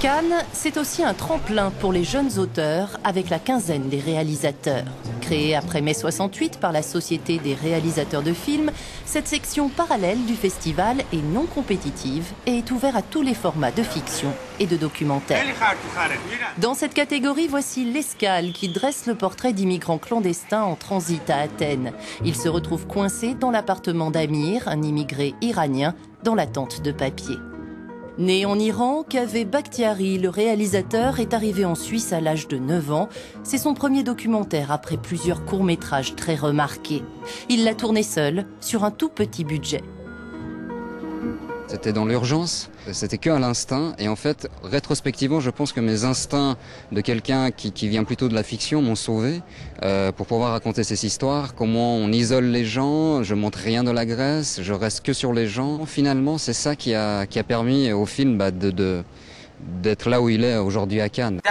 Cannes, c'est aussi un tremplin pour les jeunes auteurs avec la quinzaine des réalisateurs. Créée après mai 68 par la Société des réalisateurs de films, cette section parallèle du festival est non compétitive et est ouverte à tous les formats de fiction et de documentaire. Dans cette catégorie, voici L'Escale qui dresse le portrait d'immigrants clandestins en transit à Athènes. Ils se retrouvent coincés dans l'appartement d'Amir, un immigré iranien, dans l'attente de papier. Né en Iran, Kaveh Bakhtiari, le réalisateur, est arrivé en Suisse à l'âge de 9 ans. C'est son premier documentaire après plusieurs courts-métrages très remarqués. Il l'a tourné seul, sur un tout petit budget. C'était dans l'urgence, c'était que à l'instinct. Et en fait, rétrospectivement, je pense que mes instincts de quelqu'un qui vient plutôt de la fiction m'ont sauvé pour pouvoir raconter ces histoires. Comment on isole les gens, je montre rien de la Grèce, je reste que sur les gens. Finalement, c'est ça qui a permis au film d'être là où il est aujourd'hui à Cannes.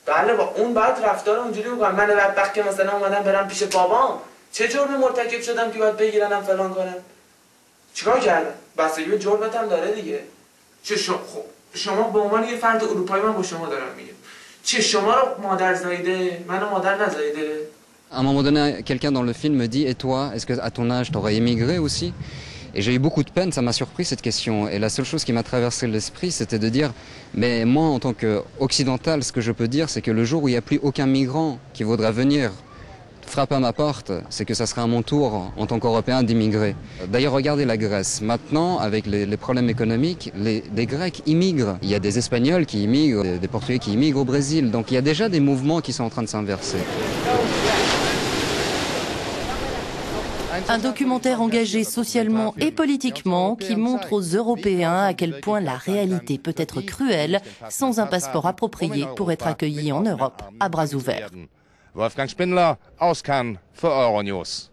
بله با اون بعد رفتار اونجوری میکنم من بدبخت که مثلا اومدم برم پیش بابام چه جرمی مرتکب شدم که باید بگیرنم فلان کنم چیکار کردم بستگی به جرمت هم داره دیگه چه شما به عنوان یه فرد اروپایی من با شما دارم میگم چه شما رو مادر زایده منو مادر نزایده. À un moment donné, quelqu'un dans le film me dit « Et toi, est-ce qu'à ton âge, t'aurais émigré aussi ?» Et j'ai eu beaucoup de peine, ça m'a surpris cette question. Et la seule chose qui m'a traversé l'esprit, c'était de dire « Mais moi, en tant qu'occidental, ce que je peux dire, c'est que le jour où il n'y a plus aucun migrant qui voudra venir frapper à ma porte, c'est que ça sera à mon tour, en tant qu'Européen, d'immigrer. » D'ailleurs, regardez la Grèce. Maintenant, avec les problèmes économiques, les Grecs immigrent. Il y a des Espagnols qui immigrent, des Portugais qui immigrent au Brésil. Donc il y a déjà des mouvements qui sont en train de s'inverser. Un documentaire engagé socialement et politiquement qui montre aux Européens à quel point la réalité peut être cruelle sans un passeport approprié pour être accueilli en Europe à bras ouverts. Wolfgang Spindler aus Cannes für Euronews.